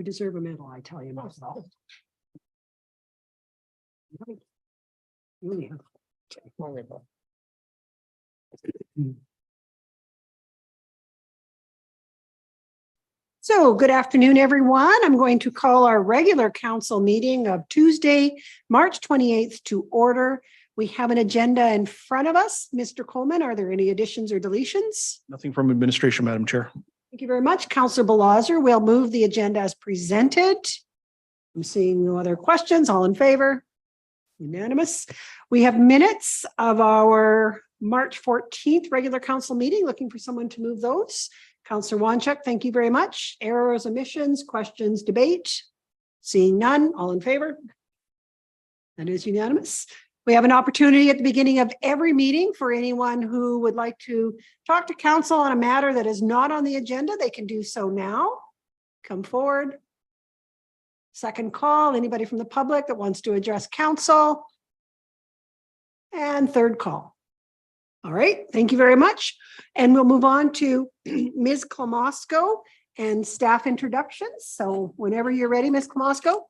You deserve a medal, I tell you myself. Really. So good afternoon, everyone. I'm going to call our regular council meeting of Tuesday, March 28th to order. We have an agenda in front of us. Mr. Coleman, are there any additions or deletions? Nothing from administration, Madam Chair. Thank you very much. Councillor Balazer will move the agenda as presented. I'm seeing no other questions. All in favor? Unanimous. We have minutes of our March 14th regular council meeting. Looking for someone to move those. Councillor Wanchuk, thank you very much. Errors, omissions, questions, debate. Seeing none. All in favor? That is unanimous. We have an opportunity at the beginning of every meeting for anyone who would like to talk to council on a matter that is not on the agenda. They can do so now. Come forward. Second call, anybody from the public that wants to address council. And third call. All right, thank you very much. And we'll move on to Ms. Klamosko and staff introductions. So whenever you're ready, Ms. Klamosko.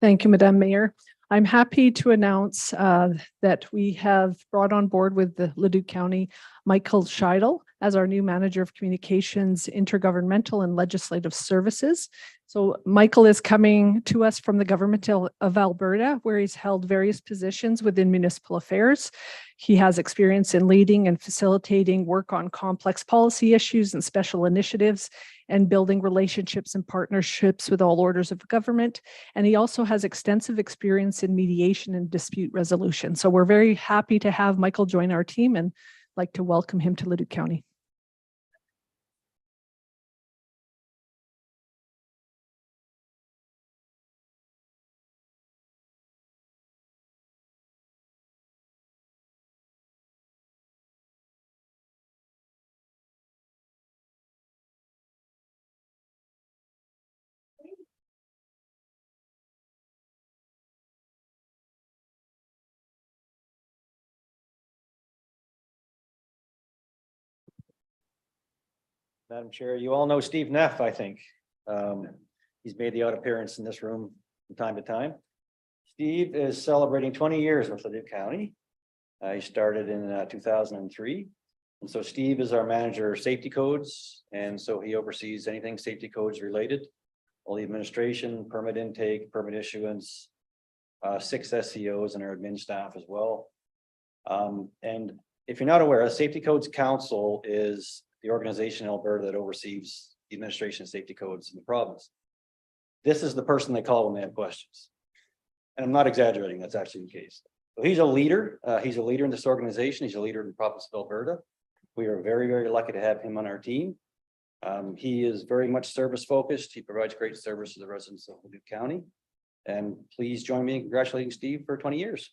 Thank you, Madam Mayor. I'm happy to announce that we have brought on board with the Leduc County, Michael Scheidel as our new Manager of Communications, Intergovernmental and Legislative Services. So Michael is coming to us from the government of Alberta, where he's held various positions within municipal affairs. He has experience in leading and facilitating work on complex policy issues and special initiatives and building relationships and partnerships with all orders of government. And he also has extensive experience in mediation and dispute resolution. So we're very happy to have Michael join our team and like to welcome him to Leduc County. Madam Chair, you all know Steve Neff, I think. He's made the odd appearance in this room from time to time. Steve is celebrating 20 years with Leduc County. He started in 2003. And so Steve is our manager of safety codes. And so he oversees anything safety codes related, all the administration, permit intake, permit issuance, 6 SCOs and our admin staff as well. And if you're not aware, a Safety Codes Council is the organization in Alberta that oversees the administration of safety codes in the province. This is the person they call when they have questions. And I'm not exaggerating, that's actually the case. So he's a leader. He's a leader in this organization. He's a leader in the province of Alberta. We are very, very lucky to have him on our team. He is very much service focused. He provides great service to the residents of Leduc County. And please join me in congratulating Steve for 20 years.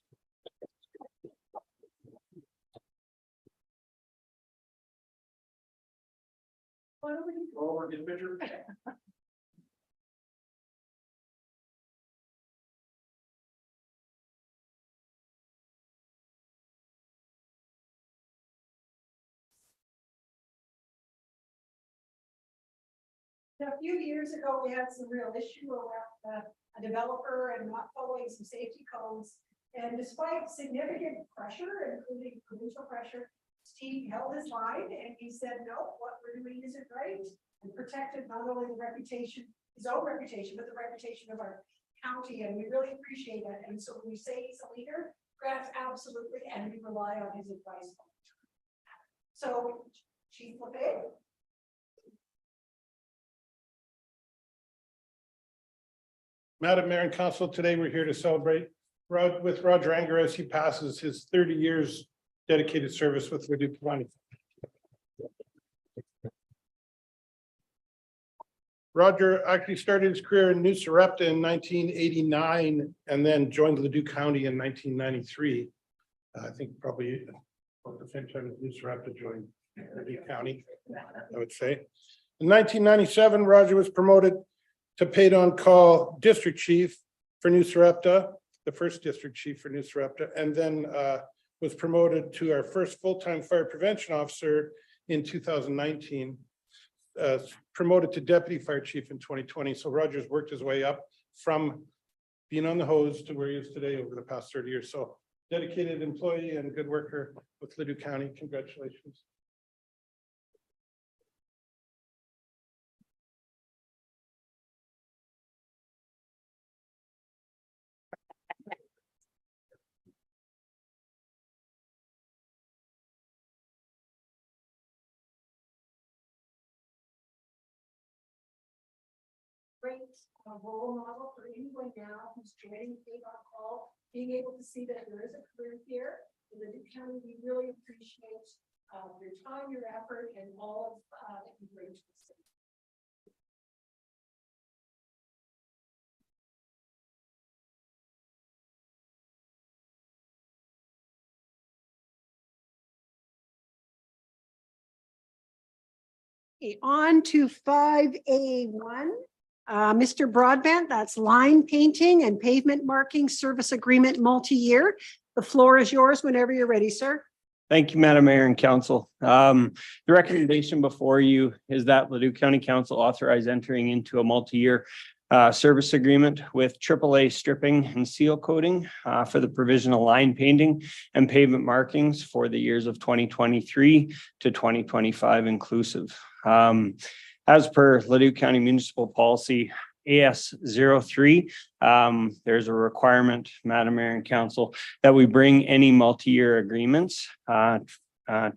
A few years ago, we had some real issue around a developer and not following some safety codes. And despite significant pressure, including provincial pressure, Steve held his line and he said, no, what we're doing isn't right, and protected not only the reputation, his own reputation, but the reputation of our county. And we really appreciate that. And so when we say he's a leader, Grant's absolutely, and we rely on his advice. So Chief LeBay. Madam Mayor and Council, today we're here to celebrate with Roger Anger as he passes his 30 years dedicated service with Leduc County. Roger actually started his career in New Sarepta in 1989 and then joined Leduc County in 1993. I think probably about the same time as New Sarepta joined Leduc County, I would say. In 1997, Roger was promoted to paid on call district chief for New Sarepta, the first district chief for New Sarepta, and then was promoted to our first full-time fire prevention officer in 2019. promoted to deputy fire chief in 2020. So Roger's worked his way up from being on the hose to where he is today over the past 30 years. So dedicated employee and good worker with Leduc County. Congratulations. Great role model for anyone now who's joining Paid on Call, being able to see that there is a career here in the Leduc County. We really appreciate your time, your effort, and all of that you bring to the city. Okay, on to 5A1. Mr. Broadbent, that's line painting and pavement marking service agreement multi-year. The floor is yours whenever you're ready, sir. Thank you, Madam Mayor and Council. The recommendation before you is that Leduc County Council authorize entering into a multi-year service agreement with AAA stripping and seal coating for the provision of line painting and pavement markings for the years of 2023 to 2025 inclusive. As per Leduc County Municipal Policy AS03, there's a requirement, Madam Mayor and Council, that we bring any multi-year agreements to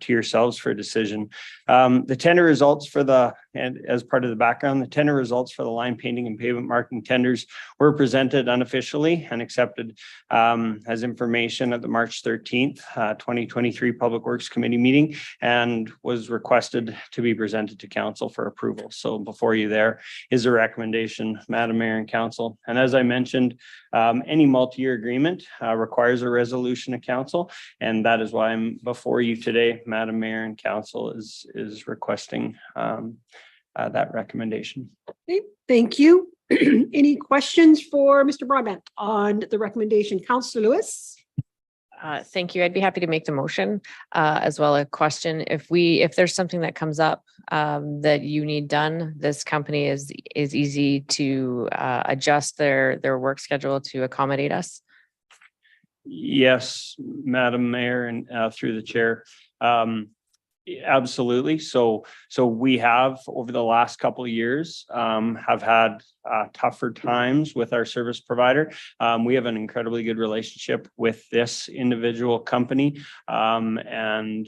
yourselves for decision. The tender results for and as part of the background, the tender results for the line painting and pavement marking tenders were presented unofficially and accepted as information at the March 13th, 2023 Public Works Committee meeting, and was requested to be presented to council for approval. So before you there is a recommendation, Madam Mayor and Council. And as I mentioned, any multi-year agreement requires a resolution of council, and that is why I'm before you today, Madam Mayor and Council is requesting that recommendation. Okay, thank you. Any questions for Mr. Broadbent on the recommendation? Councillor Lewis? Thank you. I'd be happy to make the motion as well. A question: if there's something that comes up that you need done, this company is easy to adjust their work schedule to accommodate us. Yes, Madam Mayor, and through the chair. Absolutely. So we have over the last couple of years have had tougher times with our service provider. We have an incredibly good relationship with this individual company, and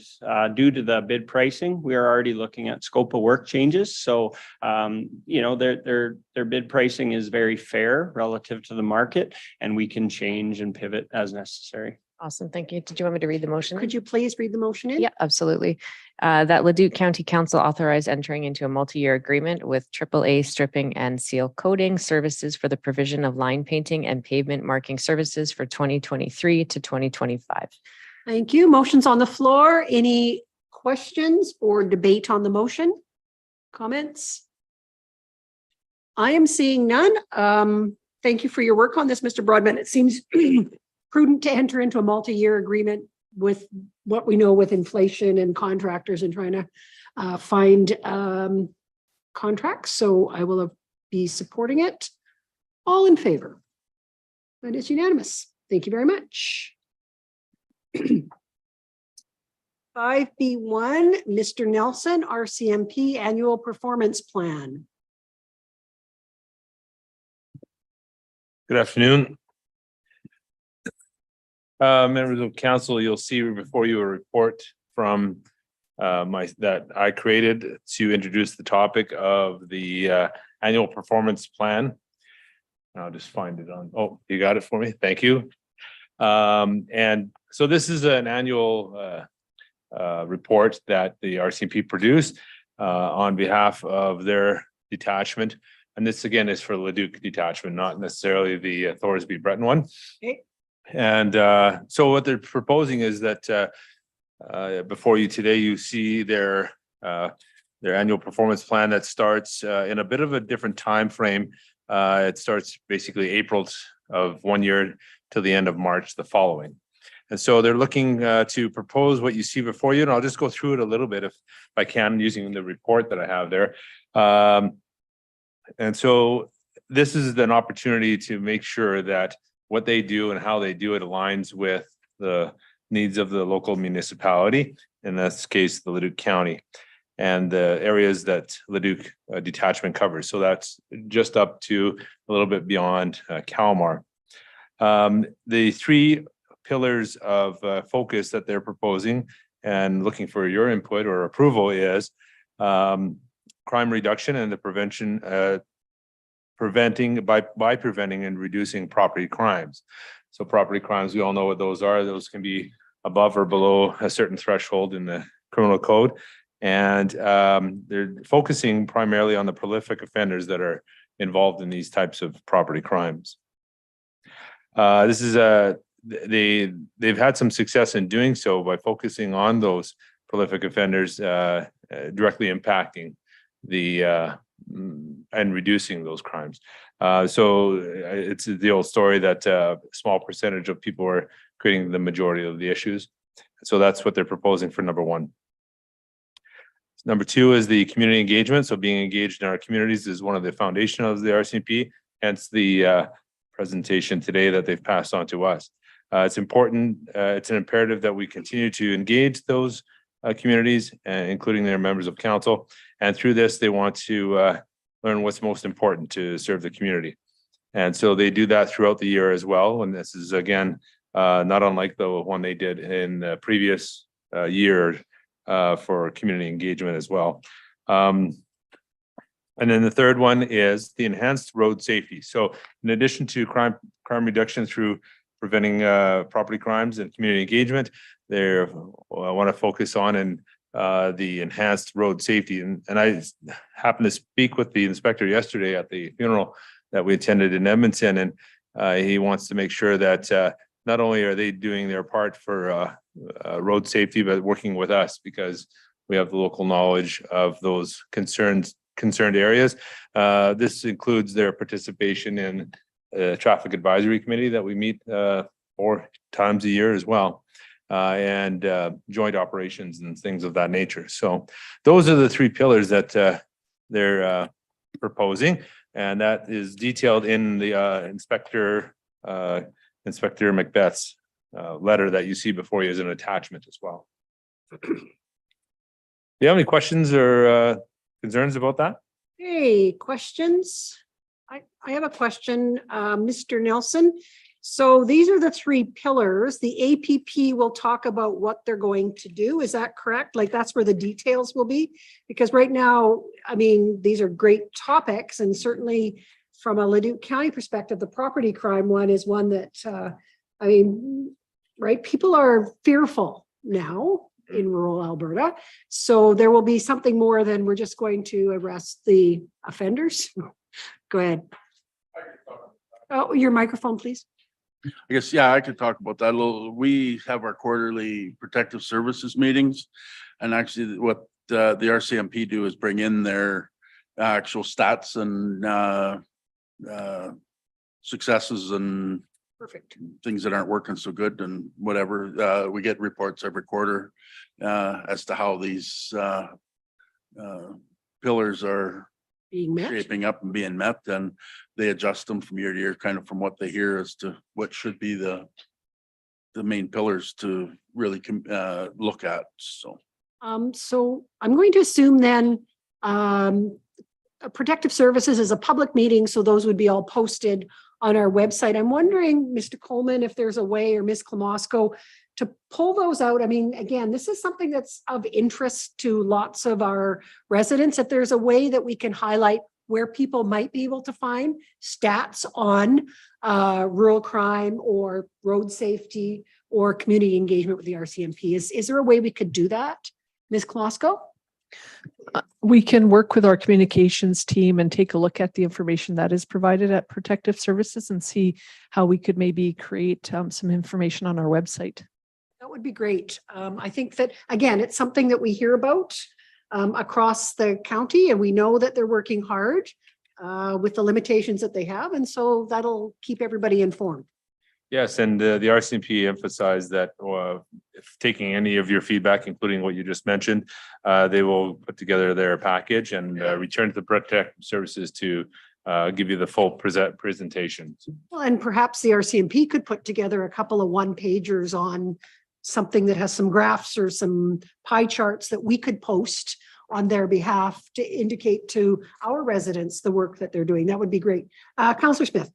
due to the bid pricing, we are already looking at scope of work changes. So their bid pricing is very fair relative to the market, and we can change and pivot as necessary. Awesome. Thank you. Did you want me to read the motion? Could you please read the motion in? Yeah, absolutely. That Leduc County Council authorized entering into a multi-year agreement with AAA stripping and seal coating services for the provision of line painting and pavement marking services for 2023 to 2025. Thank you. Motion's on the floor. Any questions or debate on the motion? Comments? I am seeing none. Thank you for your work on this, Mr. Broadbent. It seems prudent to enter into a multi-year agreement with what we know with inflation and contractors and trying to find contracts. So I will be supporting it. All in favor? That is unanimous. Thank you very much. 5B1, Mr. Nelson, RCMP Annual Performance Plan. Good afternoon. Members of council, you'll see before you a report from that I created to introduce the topic of the annual performance plan. I'll just find it on. Oh, you got it for me. Thank you. And so this is an annual report that the RCMP produced on behalf of their detachment. And this again is for Leduc detachment, not necessarily the Thorsby Breton one. Okay. And so what they're proposing is that before you today, you see their annual performance plan that starts in a bit of a different time frame. It starts basically April of one year till the end of March the following. And so they're looking to propose what you see before you, and I'll just go through it a little bit if I can using the report that I have there. And so this is an opportunity to make sure that what they do and how they do it aligns with the needs of the local municipality, in this case, the Leduc County, and the areas that Leduc detachment covers. So that's just up to a little bit beyond Kalmar. The three pillars of focus that they're proposing and looking for your input or approval is crime reduction and the preventing and reducing property crimes. So property crimes, we all know what those are. Those can be above or below a certain threshold in the criminal code. And they're focusing primarily on the prolific offenders that are involved in these types of property crimes. This is they've had some success in doing so by focusing on those prolific offenders, directly impacting the and reducing those crimes. So it's the old story that a small percentage of people are creating the majority of the issues. So that's what they're proposing for number one. Number two is the community engagement. So being engaged in our communities is one of the foundation of the RCMP, hence the presentation today that they've passed on to us. It's important, it's an imperative that we continue to engage those communities, including their members of council. And through this, they want to learn what's most important to serve the community. And so they do that throughout the year as well. And this is, again, not unlike the one they did in the previous year for community engagement as well. And then the third one is the enhanced road safety. So in addition to crime reduction through preventing property crimes and community engagement, they want to focus on the enhanced road safety. And I happened to speak with the inspector yesterday at the funeral that we attended in Edmonton, and he wants to make sure that not only are they doing their part for road safety, but working with us because we have the local knowledge of those concerned areas. This includes their participation in the traffic advisory committee that we meet 4 times a year as well, and joint operations and things of that nature. So those are the three pillars that they're proposing, and that is detailed in the Inspector Macbeth's letter that you see before you as an attachment as well. Do you have any questions or concerns about that? Hey, questions? I have a question, Mr. Nelson. So these are the three pillars. The APP will talk about what they're going to do. Is that correct? Like that's where the details will be? Because right now, I mean, these are great topics, and certainly from a Leduc County perspective, the property crime one is one that, I mean, right? People are fearful now in rural Alberta. So there will be something more than we're just going to arrest the offenders. Go ahead. Oh, your microphone, please. I guess, yeah, I could talk about that a little. We have our quarterly protective services meetings, and actually what the RCMP do is bring in their actual stats and successes and Perfect. things that aren't working so good and whatever. We get reports every quarter as to how these pillars are Being met. shaping up and being met, and they adjust them from year to year, kind of from what they hear as to what should be the main pillars to really look at. So I'm going to assume then protective services is a public meeting, so those would be all posted on our website. I'm wondering, Mr. Coleman, if there's a way, or Ms. Klamosko, to pull those out. I mean, again, this is something that's of interest to lots of our residents. If there's a way that we can highlight where people might be able to find stats on rural crime or road safety or community engagement with the RCMP. Is there a way we could do that, Ms. Klamosko? We can work with our communications team and take a look at the information that is provided at Protective Services and see how we could maybe create some information on our website. That would be great. I think that, again, it's something that we hear about across the county, and we know that they're working hard with the limitations that they have. And so that'll keep everybody informed. Yes, and the RCMP emphasized that if taking any of your feedback, including what you just mentioned, they will put together their package and return to the protective services to give you the full presentation. Well, and perhaps the RCMP could put together a couple of one-pagers on something that has some graphs or some pie charts that we could post on their behalf to indicate to our residents the work that they're doing. That would be great. Councillor Smith.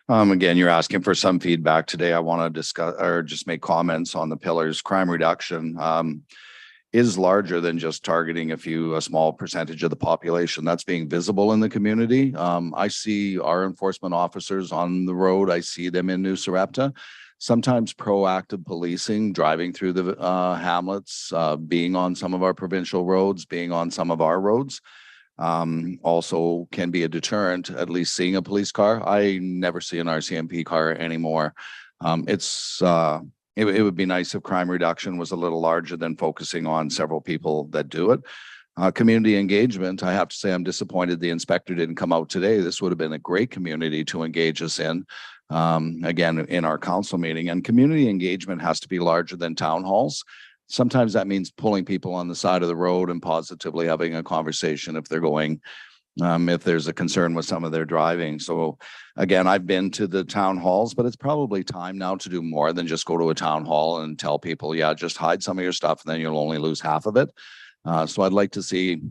Again, you're asking for some feedback today. I want to discuss or just make comments on the pillars. Crime reduction is larger than just targeting a small percentage of the population that's being visible in the community. I see our enforcement officers on the road. I see them in New Sarepta. Sometimes proactive policing, driving through the hamlets, being on some of our provincial roads, being on some of our roads. Also can be a deterrent, at least seeing a police car. I never see an RCMP car anymore. It would be nice if crime reduction was a little larger than focusing on several people that do it. Community engagement, I have to say I'm disappointed the inspector didn't come out today. This would have been a great community to engage us in, again, in our council meeting. And community engagement has to be larger than town halls. Sometimes that means pulling people on the side of the road and positively having a conversation if they're going, if there's a concern with some of their driving. So again, I've been to the town halls, but it's probably time now to do more than just go to a town hall and tell people, yeah, just hide some of your stuff and then you'll only lose half of it. So I'd like to see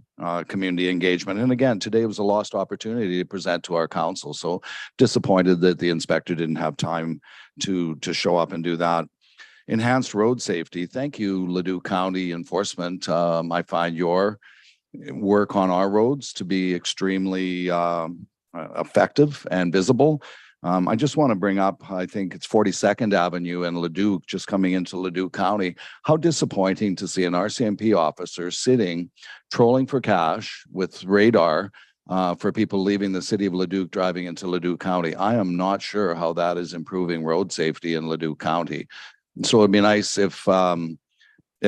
community engagement. And again, today was a lost opportunity to present to our council. So disappointed that the inspector didn't have time to show up and do that. Enhanced road safety. Thank you, Leduc County Enforcement. I find your work on our roads to be extremely effective and visible. I just want to bring up, I think it's 42nd Avenue and Leduc, just coming into Leduc County. How disappointing to see an RCMP officer sitting, trolling for cash with radar for people leaving the city of Leduc, driving into Leduc County. I am not sure how that is improving road safety in Leduc County. So it'd be nice if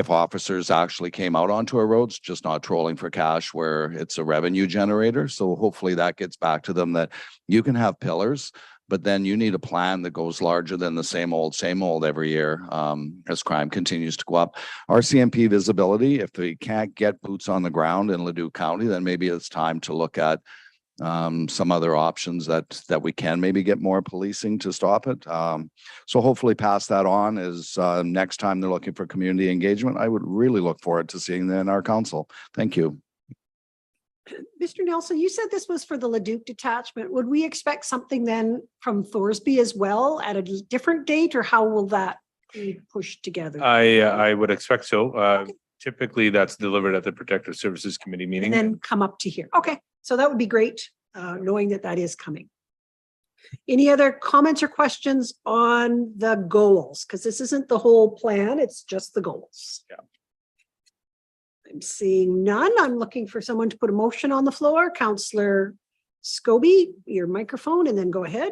officers actually came out onto our roads, just not trolling for cash where it's a revenue generator. So hopefully that gets back to them that you can have pillars, but then you need a plan that goes larger than the same old every year as crime continues to go up. RCMP visibility, if they can't get boots on the ground in Leduc County, then maybe it's time to look at some other options that we can maybe get more policing to stop it. So hopefully pass that on as next time they're looking for community engagement. I would really look forward to seeing that in our council. Thank you. Mr. Nelson, you said this was for the Leduc detachment. Would we expect something then from Thorsby as well at a different date, or how will that be pushed together? I would expect so. Okay. Typically that's delivered at the Protective Services Committee meeting. And then come up to here. Okay. So that would be great, knowing that that is coming. Any other comments or questions on the goals? Because this isn't the whole plan, it's just the goals. Yeah. I'm seeing none. I'm looking for someone to put a motion on the floor. Councillor Scobie, your microphone, and then go ahead.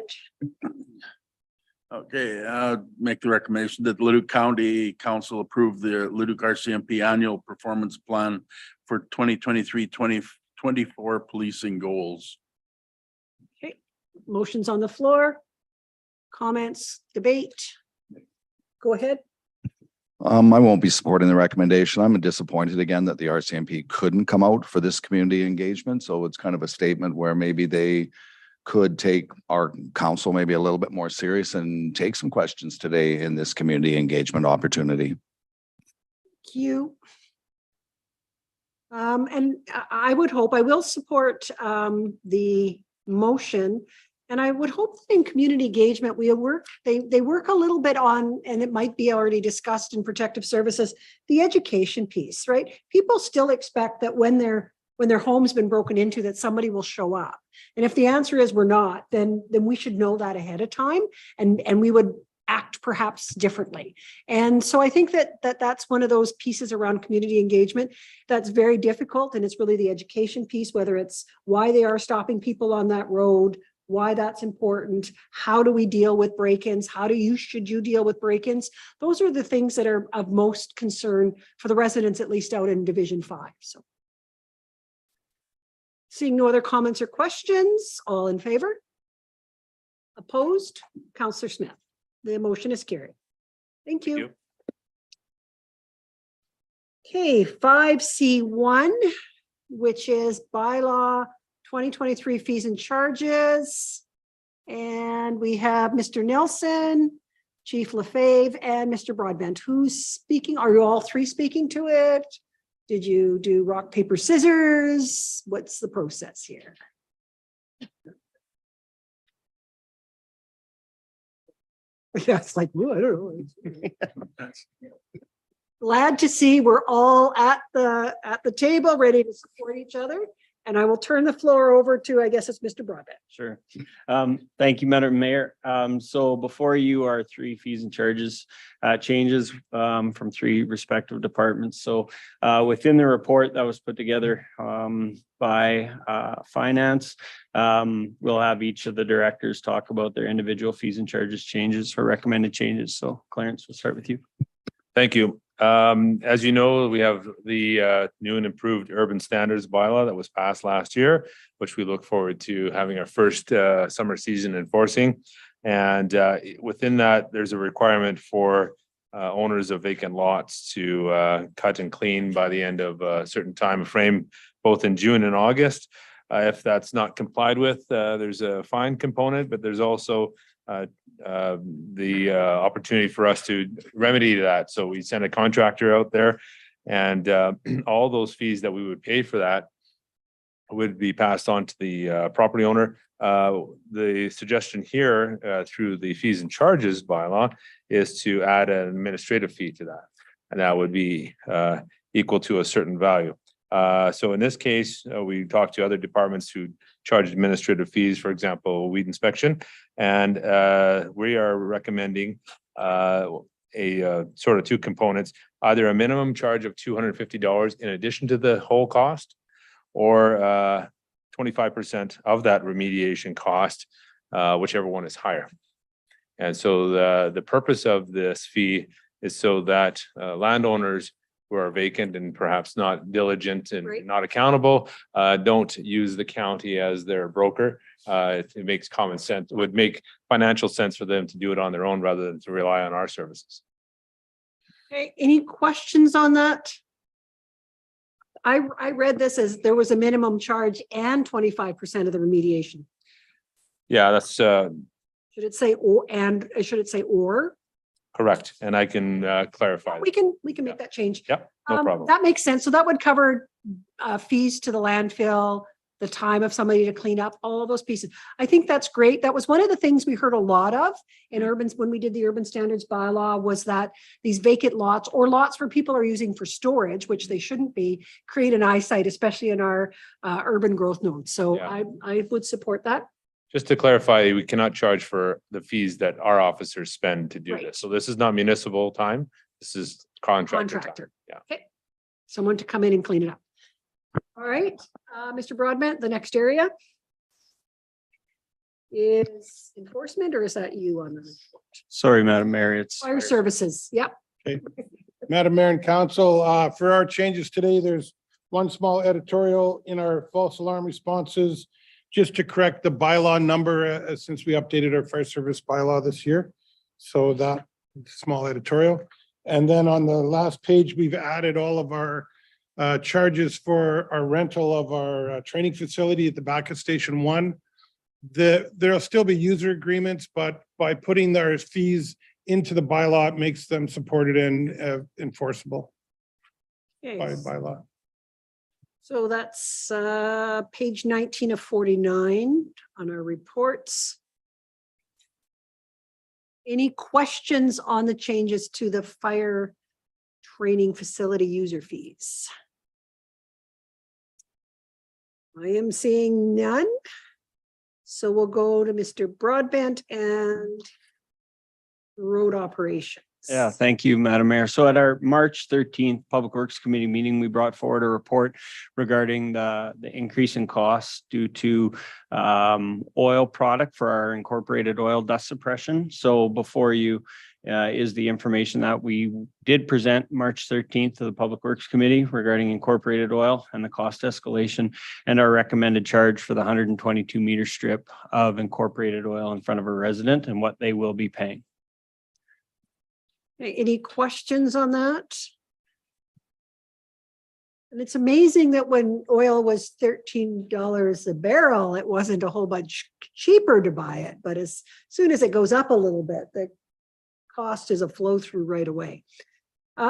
Okay, make the recommendation that the Leduc County Council approve the Leduc RCMP annual performance plan for 2023-2024 policing goals. Okay, motions on the floor. Comments, debate. Go ahead. I won't be supporting the recommendation. I'm disappointed again that the RCMP couldn't come out for this community engagement. So it's kind of a statement where maybe they could take our council maybe a little bit more serious and take some questions today in this community engagement opportunity. Thank you. And I would hope, I will support the motion, and I would hope that in community engagement, they work a little bit on, and it might be already discussed in protective services, the education piece, right? People still expect that when their home's been broken into, that somebody will show up. And if the answer is we're not, then we should know that ahead of time, and we would act perhaps differently. And so I think that's one of those pieces around community engagement that's very difficult. And it's really the education piece, whether it's why they are stopping people on that road, why that's important, how do we deal with break-ins, should you deal with break-ins? Those are the things that are of most concern for the residents, at least out in Division 5. So seeing no other comments or questions, all in favor? Opposed? Councillor Smith. The motion is carried. Thank Thank you. you. Okay, 5C1, which is bylaw 2023 fees and charges. And we have Mr. Nelson, Chief LaFave, and Mr. Broadbent. Who's speaking? Are you all three speaking to it? Did you do rock, paper, scissors? What's the process here? Yeah, it's like, well, I don't know. Glad to see we're all at the table, ready to support each other. And I will turn the floor over to, I guess it's Mr. Broadbent. Sure. Thank you, Madam Mayor. So before you are three fees and charges changes from three respective departments. So within the report that was put together by finance, we'll have each of the directors talk about their individual fees and charges changes or recommended changes. So Clarence, we'll start with you. Thank you. As you know, we have the new and improved urban standards bylaw that was passed last year, which we look forward to having our first summer season enforcing. And within that, there's a requirement for owners of vacant lots to cut and clean by the end of a certain time frame, both in June and August. If that's not complied with, there's a fine component, but there's also the opportunity for us to remedy that. So we send a contractor out there, and all those fees that we would pay for that would be passed on to the property owner. The suggestion here through the fees and charges bylaw is to add an administrative fee to that, and that would be equal to a certain value. So in this case, we talked to other departments who charge administrative fees, for example, weed inspection, and we are recommending a sort of two components, either a minimum charge of $250 in addition to the whole cost, or 25% of that remediation cost, whichever one is higher. And so the purpose of this fee is so that landowners who are vacant and perhaps not diligent and Right. not accountable, don't use the county as their broker. It makes common sense. It would make financial sense for them to do it on their own rather than to rely on our services. Okay, any questions on that? I read this as there was a minimum charge and 25% of the remediation. Yeah, that's Should it say or, and should it say or? correct. And I can clarify. We can make that change. Yep, no problem. That makes sense. So that would cover fees to the landfill, the time of somebody to clean up, all of those pieces. I think that's great. That was one of the things we heard a lot of in urbans when we did the urban standards bylaw, was that these vacant lots or lots where people are using for storage, which they shouldn't be, create an eyesight, especially in our urban growth nodes. So Yeah. I would support that. Just to clarify, we cannot charge for the fees that our officers spend to do Right. this. So this is not municipal time. This is contractor time. Contractor. Yeah. Okay. Someone to come in and clean it up. All right, Mr. Broadbent, the next area is enforcement, or is that you on the report? Sorry, Madam Mayor, it's Fire services? Yep. Madam Mayor and Council, for our changes today, there's one small editorial in our false alarm responses, just to correct the bylaw number, since we updated our fire service bylaw this year. So that small editorial. And then on the last page, we've added all of our charges for our rental of our training facility at the back of Station 1. There'll still be user agreements, but by putting their fees into the bylaw, it makes them supported and enforceable by bylaw. So that's page 19 of 49 on our reports. Any questions on the changes to the fire training facility user fees? I am seeing none. So we'll go to Mr. Broadbent and road operations. Yeah, thank you, Madam Mayor. So at our March 13th Public Works Committee meeting, we brought forward a report regarding the increase in costs due to oil product for our incorporated oil dust suppression. So before you is the information that we did present March 13th to the Public Works Committee regarding incorporated oil and the cost escalation and our recommended charge for the 122 meter strip of incorporated oil in front of a resident and what they will be paying. Any questions on that? And it's amazing that when oil was $13 a barrel, it wasn't a whole bunch cheaper to buy it. But as soon as it goes up a little bit, the cost is a flow through right away.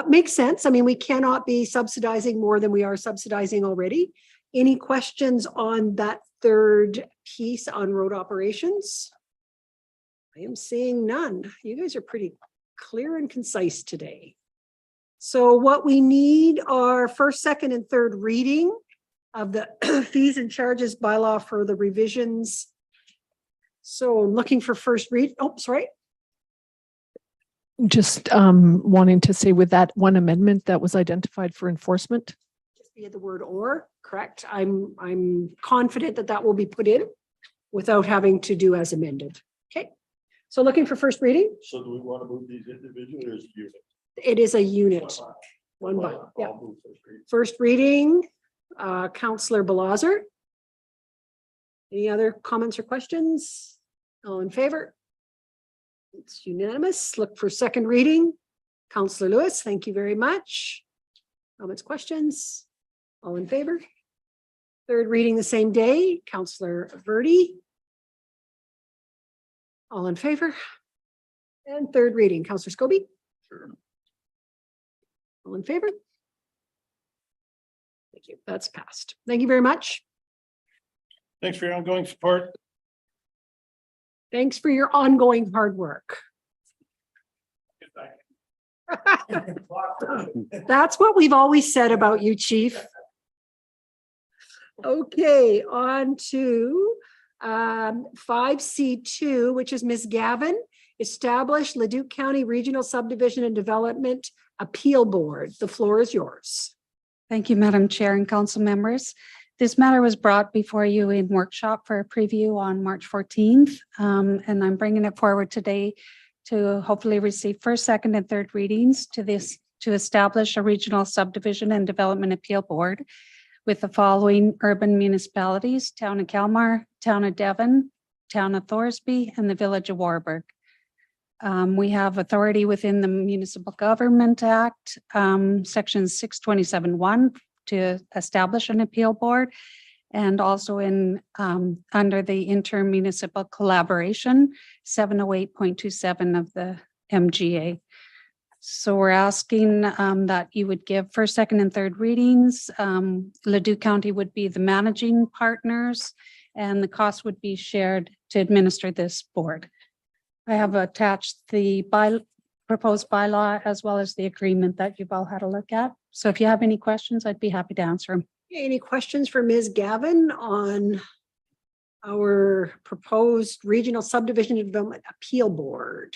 Makes sense. I mean, we cannot be subsidizing more than we are subsidizing already. Any questions on that third piece on road operations? I am seeing none. You guys are pretty clear and concise today. So what we need are first, second, and third reading of the fees and charges bylaw for the revisions. So I'm looking for first read. Oh, sorry. Just wanting to say with that one amendment that was identified for enforcement. Just via the word or, correct. I'm confident that that will be put in without having to do as amended. Okay. So looking for first reading. So do we want to move these individually or is it unit? It is a unit. One by, yeah. I'll move first reading. First reading, Councillor Balazer. Any other comments or questions? All in favor? It's unanimous. Look for second reading. Councillor Lewis, thank you very much. Comments, questions? All in favor? Third reading the same day, Councillor Verdi. All in favor? And third reading, Councillor Scobie. Sure. All in favor? Thank you. That's passed. Thank you very much. Thanks for your ongoing support. Thanks for your ongoing hard work. That's what we've always said about you, Chief. Okay, on to 5C2, which is Ms. Gavin, establish Leduc County Regional Subdivision and Development Appeal Board. The floor is yours. Thank you, Madam Chair and council members. This matter was brought before you in workshop for a preview on March 14th, and I'm bringing it forward today to hopefully receive first, second, and third readings to establish a regional subdivision and development appeal board with the following urban municipalities: Town of Kalmar, Town of Devon, Town of Thorsby, and the Village of Warburg. We have authority within the Municipal Government Act, section 627(1) to establish an appeal board, and also in under the intermunicipal collaboration 708.27 of the MGA. So we're asking that you would give first, second, and third readings. Leduc County would be the managing partners, and the cost would be shared to administer this board. I have attached the proposed bylaw as well as the agreement that you've all had a look at. So if you have any questions, I'd be happy to answer them. Any questions for Ms. Gavin on our proposed Regional Subdivision and Development Appeal Board?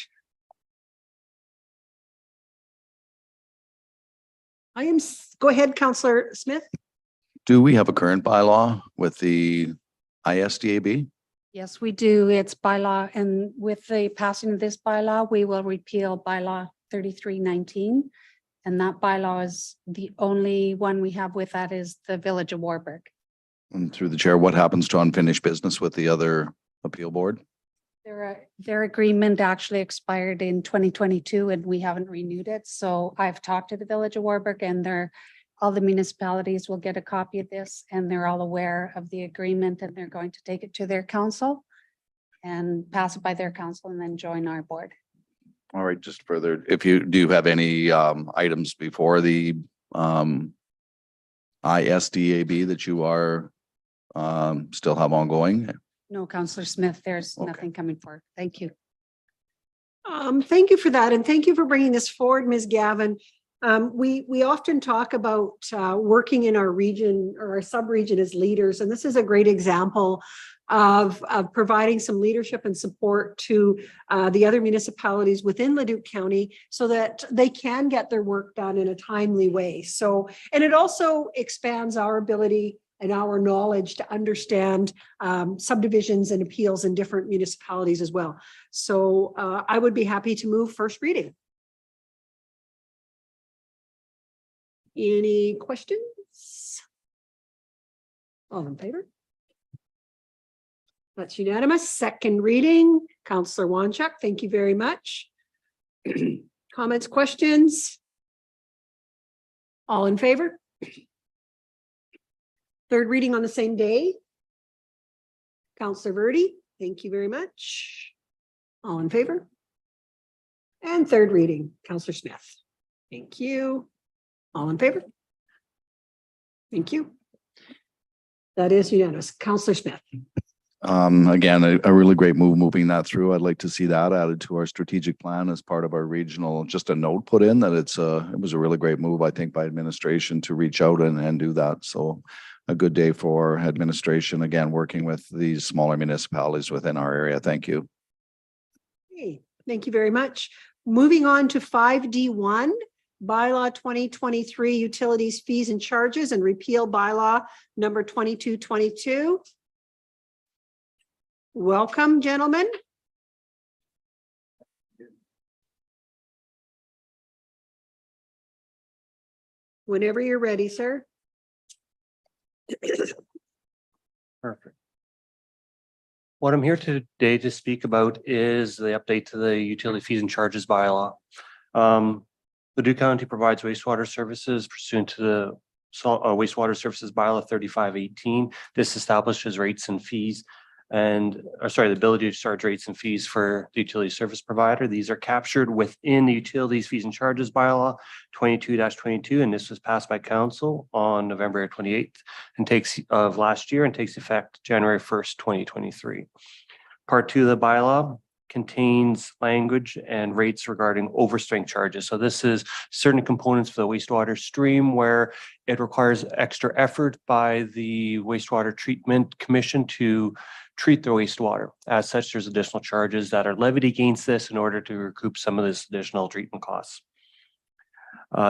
Go ahead, Councillor Smith. Do we have a current bylaw with the ISDAB? Yes, we do. It's bylaw, and with the passing of this bylaw, we will repeal bylaw 3319. And that bylaw is the only one we have with that is the Village of Warburg. And through the chair, what happens to unfinished business with the other appeal board? Their agreement actually expired in 2022 and we haven't renewed it. So I've talked to the Village of Warburg, and all the municipalities will get a copy of this, and they're all aware of the agreement, and they're going to take it to their council and pass it by their council and then join our board. All right, just further, do you have any items before the ISDAB that you are still have ongoing? No, Councillor Smith, there's Okay. nothing coming forward. Thank you. Thank you for that, and thank you for bringing this forward, Ms. Gavin. We often talk about working in our region or our sub-region as leaders, and this is a great example of providing some leadership and support to the other municipalities within Leduc County so that they can get their work done in a timely way. So, and it also expands our ability and our knowledge to understand subdivisions and appeals in different municipalities as well. So I would be happy to move first reading. Any questions? All in favor? That's unanimous. Second reading, Councillor Wanchuk, thank you very much. Comments, questions? All in favor? Third reading on the same day. Counselor Verdi, thank you very much. All in favor? And third reading, Counselor Smith. Thank you. All in favor? Thank you. That is unanimous. Counselor Smith. Again, a really great move moving that through. I'd like to see that added to our strategic plan as part of our regional, just a note put in that it was a really great move, I think, by administration to reach out and do that. So a good day for administration, again, working with these smaller municipalities within our area. Thank you. Hey, thank you very much. Moving on to 5D1, bylaw 2023, utilities, fees and charges, and repeal bylaw number 2222. Welcome, gentlemen. Whenever you're ready, sir. Perfect. What I'm here today to speak about is the update to the utility fees and charges bylaw. Leduc County provides wastewater services pursuant to the wastewater services bylaw 3518. This establishes rates and fees the ability to charge rates and fees for the utility service provider. These are captured within the utilities fees and charges bylaw 22-22, and this was passed by council on November 28th of last year and takes effect January 1st, 2023. Part 2 of the bylaw contains language and rates regarding overstrength charges. So this is certain components for the wastewater stream where it requires extra effort by the wastewater treatment commission to treat the wastewater. As such, there's additional charges that are levied against this in order to recoup some of this additional treatment costs.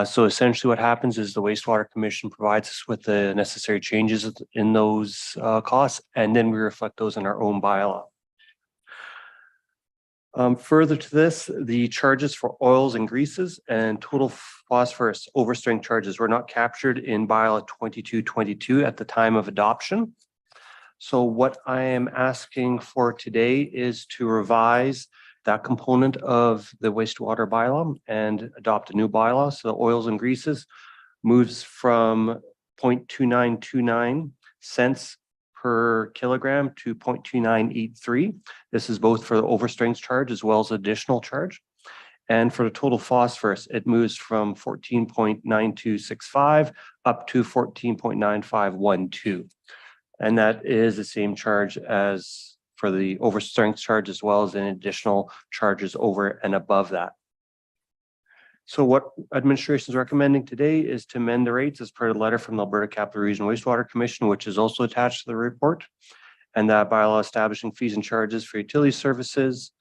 So essentially what happens is the wastewater commission provides us with the necessary changes in those costs, and then we reflect those in our own bylaw. Further to this, the charges for oils and greases and total phosphorus overstrength charges were not captured in bylaw 2222 at the time of adoption. So what I am asking for today is to revise that component of the wastewater bylaw and adopt a new bylaw. So the oils and greases moves from 0.2929 cents per kilogram to 0.2983. This is both for the overstrength charge as well as additional charge. And for the total phosphorus, it moves from 14.9265 up to 14.9512. And that is the same charge as for the overstrength charge, as well as an additional charges over and above that. So what administration is recommending today is to amend the rates as per the letter from the Alberta Capital Region Wastewater Commission, which is also attached to the report, and that bylaw establishing fees and charges for utility services.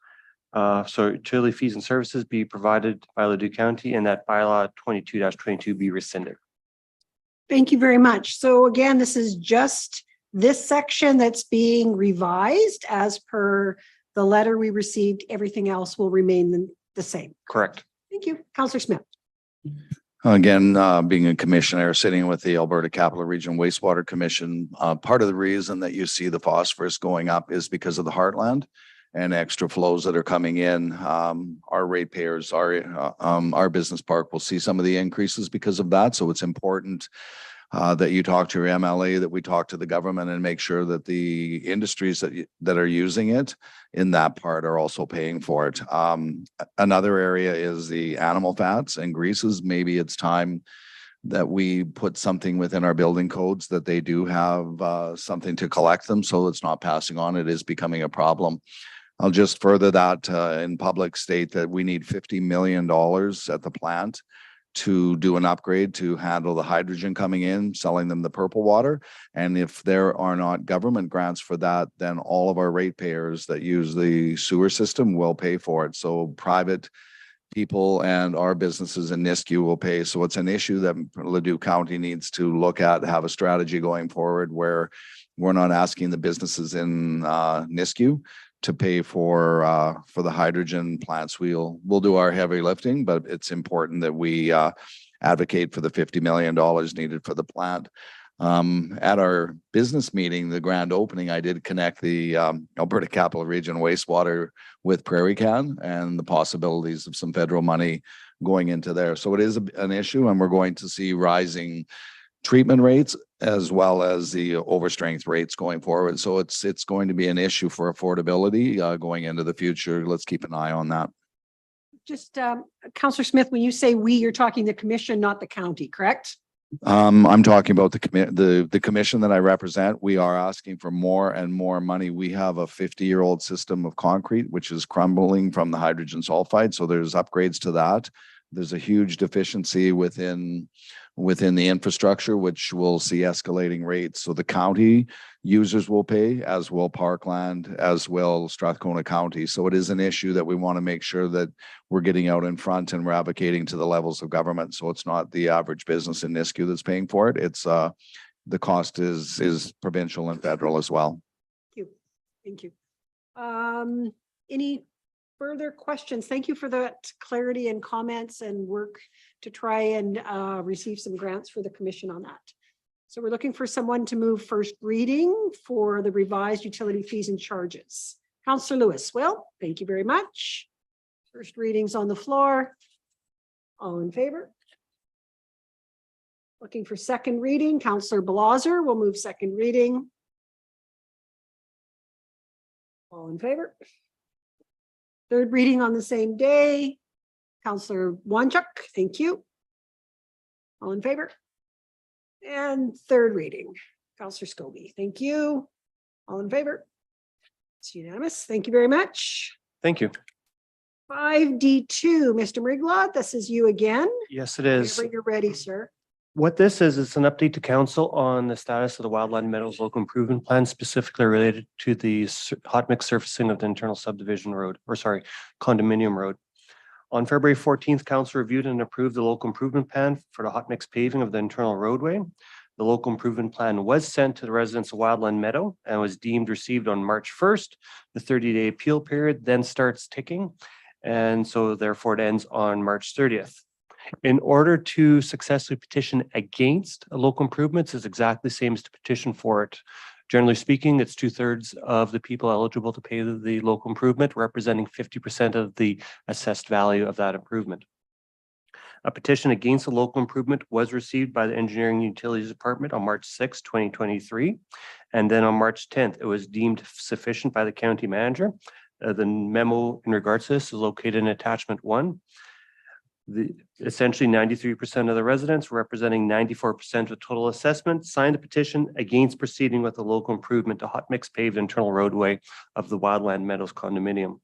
So utility fees and services be provided by Leduc County, and that bylaw 22-22 be rescinded. Thank you very much. So again, this is just this section that's being revised as per the letter we received. Everything else will remain the same. Correct. Thank you. Councillor Smith. Again, being a commissioner sitting with the Alberta Capital Region Wastewater Commission, part of the reason that you see the phosphorus going up is because of the heartland and extra flows that are coming in. Our ratepayers, our business park will see some of the increases because of that. So it's important that you talk to your MLA, that we talk to the government and make sure that the industries that are using it in that part are also paying for it. Another area is the animal fats and greases. Maybe it's time that we put something within our building codes that they do have something to collect them, so it's not passing on. It is becoming a problem. I'll just further that in public state that we need $50 million at the plant to do an upgrade to handle the hydrogen coming in, selling them the purple water. And if there are not government grants for that, then all of our ratepayers that use the sewer system will pay for it. So private people and our businesses in Nisku will pay. So it's an issue that Leduc County needs to look at, have a strategy going forward where we're not asking the businesses in Nisku to pay for the hydrogen plants. We'll do our heavy lifting, but it's important that we advocate for the $50 million needed for the plant. At our business meeting, the grand opening, I did connect the Alberta Capital Region wastewater with Prairie Can and the possibilities of some federal money going into there. So it is an issue, and we're going to see rising treatment rates as well as the overstrength rates going forward. So it's going to be an issue for affordability going into the future. Let's keep an eye on that. Just, Counselor Smith, when you say we, you're talking the commission, not the county, correct? I'm talking about the commission that I represent. We are asking for more and more money. We have a 50-year-old system of concrete, which is crumbling from the hydrogen sulfide. So there's upgrades to that. There's a huge deficiency within the infrastructure, which will see escalating rates. So the county users will pay, as will Parkland, as will Strathcona County. So it is an issue that we want to make sure that we're getting out in front and we're advocating to the levels of government. So it's not the average business in Nisku that's paying for it. It's the cost is provincial and federal as well. Thank you. Any further questions? Thank you for that clarity and comments and work to try and receive some grants for the commission on that. So we're looking for someone to move first reading for the revised utility fees and charges. Councillor Lewis, well, thank you very much. First readings on the floor. All in favor? Looking for second reading. Councillor Blaser will move second reading. All in favor? Third reading on the same day. Councillor Wanchuk, thank you. All in favor? And third reading, Councillor Scobie, thank you. All in favor? It's unanimous. Thank you very much. Thank you. 5D2, Mr. Meriglod, this is you again. Yes, it is. Whenever you're ready, sir. What this is, it's an update to council on the status of the Wildland Meadows Local Improvement Plan, specifically related to the hot mix surfacing of the internal subdivision road, or sorry, condominium road. On February 14th, council reviewed and approved the local improvement plan for the hot mix paving of the internal roadway. The local improvement plan was sent to the residents of Wildland Meadow and was deemed received on March 1st. The 30-day appeal period then starts ticking, and so therefore it ends on March 30th. In order to successfully petition against a local improvements is exactly the same as to petition for it. Generally speaking, it's 2/3 of the people eligible to pay the local improvement, representing 50% of the assessed value of that improvement. A petition against the local improvement was received by the Engineering and Utilities Department on March 6, 2023. And then on March 10th, it was deemed sufficient by the county manager. The memo in regards to this is located in attachment 1. Essentially 93% of the residents, representing 94% of total assessment, signed a petition against proceeding with the local improvement to hot mix paved internal roadway of the Wildland Meadows condominium.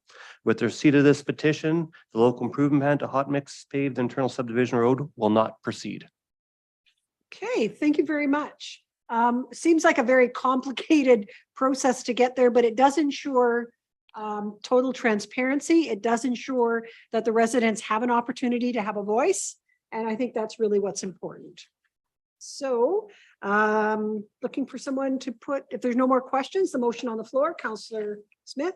With the receipt of this petition, the local improvement plan to hot mix paved internal subdivision road will not proceed. Okay, thank you very much. Seems like a very complicated process to get there, but it does ensure total transparency. It does ensure that the residents have an opportunity to have a voice. And I think that's really what's important. So looking for someone to put, if there's no more questions, the motion on the floor, Councillor Smith.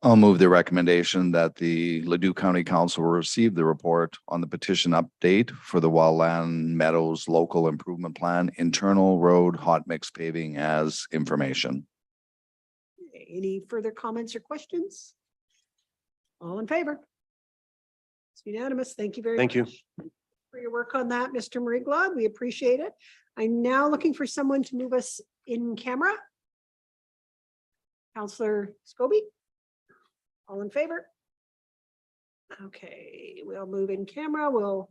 I'll move the recommendation that the Leduc County Council will receive the report on the petition update for the Wildland Meadows Local Improvement Plan, internal road hot mix paving as information. Any further comments or questions? All in favor? It's unanimous. Thank you very much. Thank you. For your work on that, Mr. Meriglod. We appreciate it. I'm now looking for someone to move us in camera. Councillor Scobie. All in favor? Okay, we'll move in camera. We'll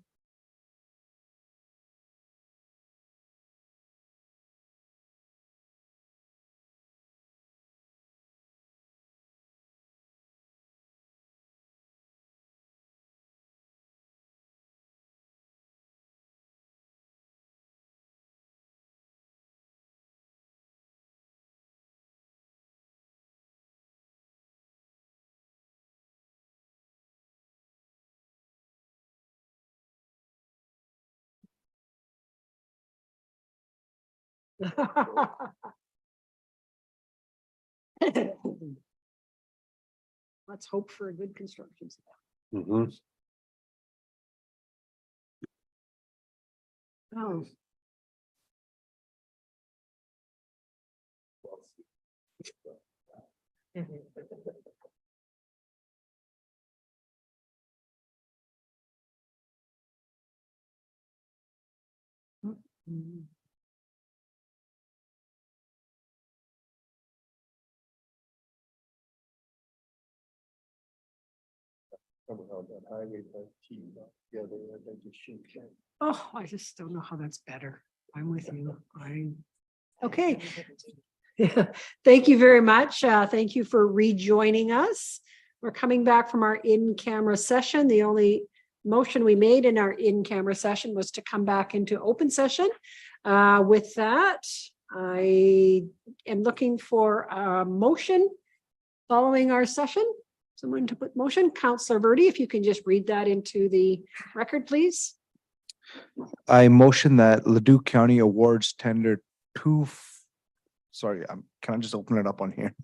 let's hope for a good construction. Oh. Somehow that highway that team up together, and then just shoot that. Oh, I just don't know how that's better. I'm with you. Okay. Yeah, thank you very much. Thank you for rejoining us. We're coming back from our in-camera session. The only motion we made in our in-camera session was to come back into open session. With that, I am looking for a motion following our session. Someone to put motion. Councillor Verdi, if you can just read that into the record, please. I motion that Leduc County awards tender two. Sorry, can I just open it up on here?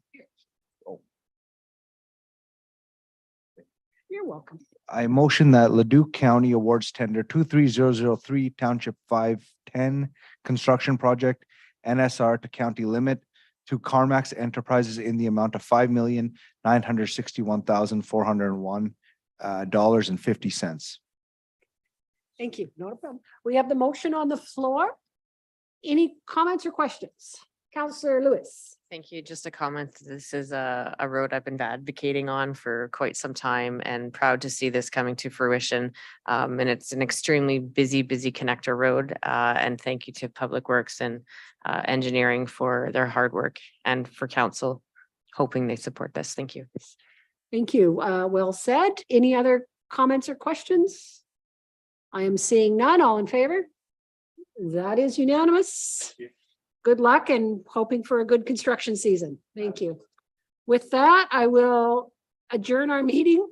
You're welcome. I motion that Leduc County awards tender 23003 Township 510 construction project NSR to county limit to CarMax Enterprises in the amount of $5,961,401.50. Thank you. Not a problem. We have the motion on the floor. Any comments or questions? Councillor Lewis. Thank you. Just a comment. This is a road I've been advocating on for quite some time and proud to see this coming to fruition. And it's an extremely busy connector road. And thank you to Public Works and Engineering for their hard work and for council, hoping they support this. Thank you. Thank you. Well said. Any other comments or questions? I am seeing none. All in favor? That is unanimous. Good luck and hoping for a good construction season. Thank you. With that, I will adjourn our meeting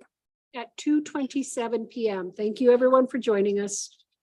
at 2:27 p.m. Thank you, everyone, for joining us.